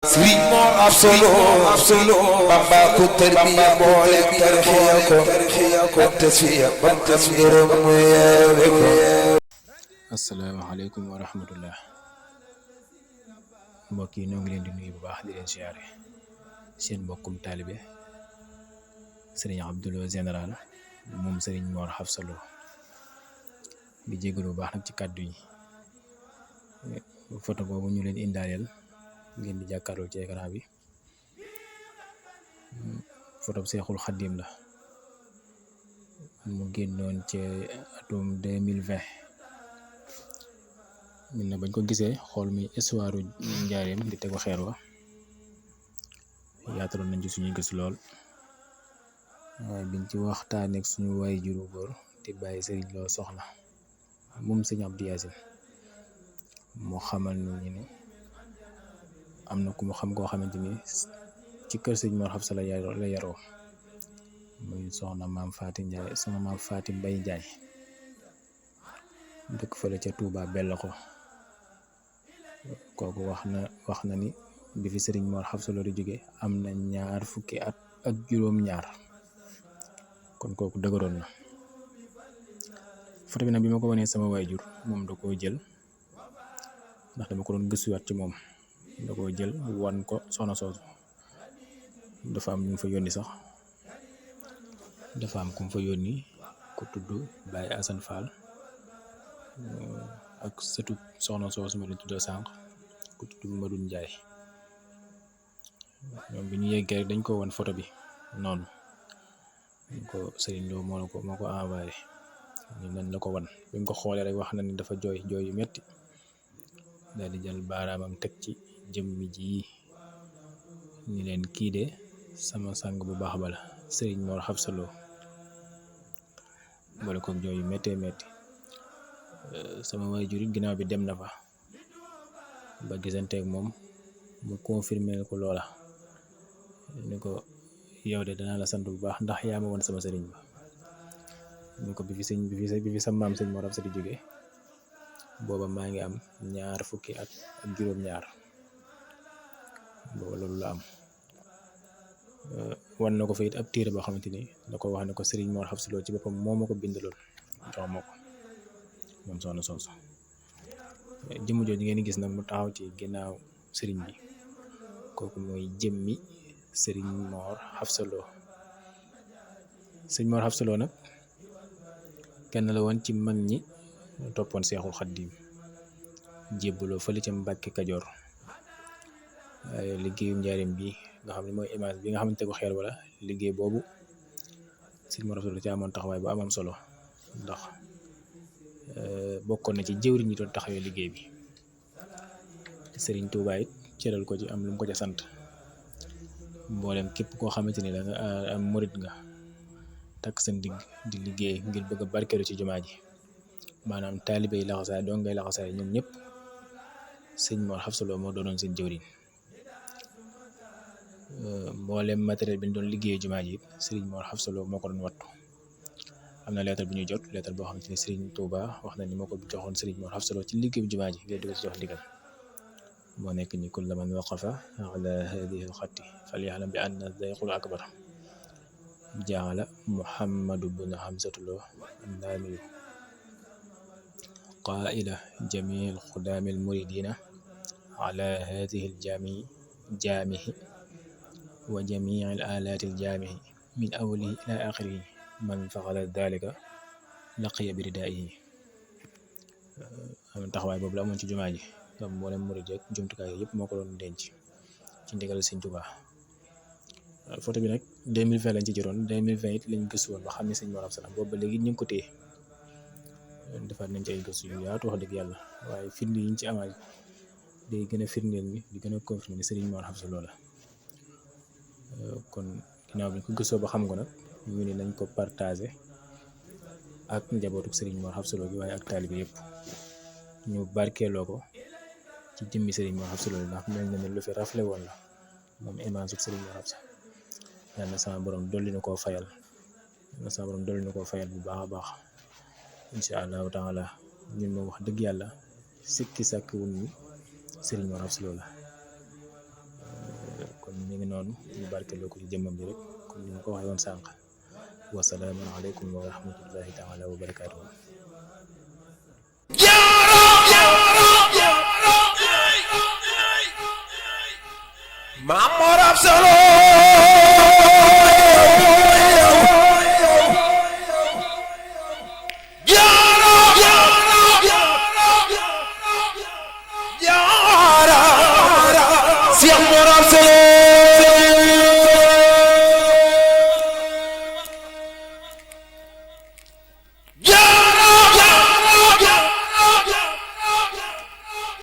Sëriñ Mor Absolu Bamba ku tarbiya boole tarxiya ko tasfiya bantam ngërëm mu yeewe ko. asalaamaaleykum wa rahmatullah mbokk yi ñoo ngi leen di nuyu bu baax di leen siyaare seen mbokkum taalibe sëriñ Abdou général moom sëriñ Mor Absolu di jégalu bu baax nag ci kàddu yi photo boobu ñu leen indaaleel ngeen di jàkkaarloo ci écran bi photo Seexul Xaddim la mu génnoon ci atum 2020 ñun na bañ ko gisee xool mi histoire njaareem di tegu xeer wa yaataloon nañ ci suñuy gis lool waaye biñ ci waxtaaneek suñu waay juru góor di bàyyi sëriñ loo soxna moom sëñ Abdou Yaasin moo xamal ni ne am na ku mu xam koo xamante ni ci kër sëñ Mor Xabsa la yaroo muy soxna maam Faati Njaay soxna maam Faati Mbay Njaay dëkk fële ca Touba bell ko kooku wax na ni bi fi sëriñ Mor Xabsa di jóge am na 20 fukki at ak juróom-ñaar kon kooku dëgëroon na foto bi nag bi ma ko wanee sama waajur moom da koo jël ndax dama ko doon gëstuwaat ci moom da koo jël wan ko soxna soosu dafa am ñu fa yónni sax dafa am ku mu fa yónni ku tudd Baye Assane Fall ak sëtu soxna soosu ma leen tuddee sànq ku tudd Madou Ndiaye ñoom bi ñu yeggee rek dañ ko wan photo bi noonu ñu ko sëriñ Lo moo ko envoyé ñu nañ la ko wan bi mu ko xoolee rek wax na ni dafa jooy yu metti daal di jël baaraamam teg ci jëmmi ji ñu leen kii de sama sang bu baax bala sëriñ Mor Xabsa Lo boole koog jooy yu méttee métti sama waajur it ginnaaw bi dem na fa ba gisanteeg moom mu confirmer ko loola ni ko yow de danaa la sant bu baax ndax yaa ma woon sama sëriñ ba ni ko bi fi sa maam sëñ Mor Xabsa di jóge booba maa ngi am 20 fukki at ak juróom-ñaar booba loolu la am wan na ko fa it ab téere boo xamante ni da ko wax ne ko sëriñ Mor Xabsa Lo ci boppam moo ma ko bindaloon jox ma ko moom soxna soosu jëmm jooju ngeen gis nag mu taxaw ci ginnaaw sëriñ bi kooku mooy jëmmi sëriñ Mor Xabsa Lo sëriñ Mor Xabsa Lo nag kenn la woon ci mag ñi toppoon Seexul Xaddim jébbaloo fële ca Mbàkke Kajoor liggéeyu njaareem bi nga xam ne mooy image bi nga xamante ko xeer wala liggéey boobu sëriñ Mor Xabsa Lo ci amoon taxawaay bu amam solo ndax bokkoon na ci jëwriñ ñi doon taxawee liggéey bi sëriñ Tuubaa it cëral ko ci am lu mu ko ca sant mboolem képp koo xamante ni da nga am murit nga takk seen digg di liggéey ngir bëgg a barkeelu ci jumaa ji maanaam taalibe yi laxasaay doo ngay laxasaay ñoom ñëpp sëñ Mor Xabsa Lo moo doonoon seen jëwriñ mboolem matériel bi ñu doon liggéey jumaa ji it sëriñ Mor Xabsa Lo moo ko doon wattu am na lettre bu ñuy jot lettre boo xamante ni sëriñ Touba wax na ni moo ko joxoon sëriñ Mor Xabsa Lo ci liggéeyu jumaa ji ngir di ko ci jox ndigal moo nekk ni kulla man waqafa ala hadihi alxatti falyaxlam bi anna dayqul akbar jaala Muhammadu bnu Xamsatu Lo annaamiyu qaa'ila jamii xudaami almuridina ala hadihi aljaamihi wa jamii alaati aljaamihi min awalihi ila axirihi man faxala dalika laqiya bi ridaa'ihi am taxawaay boobu la amoon ci jumaa ji comme mboolem murid ak jumtukaay yëpp moo ko doon denc ci ndigal Sëñ Tuubaa photo bi nag 2020 lañ ci jëroon 2020 it lañ gëstu woon ba xam ne Sëñ Mor Xabsa Lo boobu ba léegi ñu ngi ko téye defaat nañ ci ay gëstu yu yaatu wax dëgg yàlla waaye firnde yi ñu ci amaat day gën a firndeel ni di gën a confirmer ni Sëriñ Mor Xabsa Lo la kon ginnaaw bi ñu ko gëstoo ba xam ko nag ñu ne nañ ko partagé ak njabootu Sëriñ Mor Xabsa Lo gi waaye ak taalibe yëpp ñu barkeeloo ko ci jëmmi Sëriñ Mor Xabsa Lo ndax mel na ne lu fi rafle woon la moom image Sëriñ Mor Xabsa yàlla na sama borom dolli na koo fayal bu baax a baax incha allahu taala ñun moom wax dëgg yàlla sikki sàkk wuñ ni Sëriñ Mor Xabsa Lo la noonu ñu barkeloo ko ci jëmmam bi rek comme ni ma ko waxee woon sànq wasalaamu aleykum wa rahmatullahi taala wa barakaatuhu. Maam Mor Absa Lo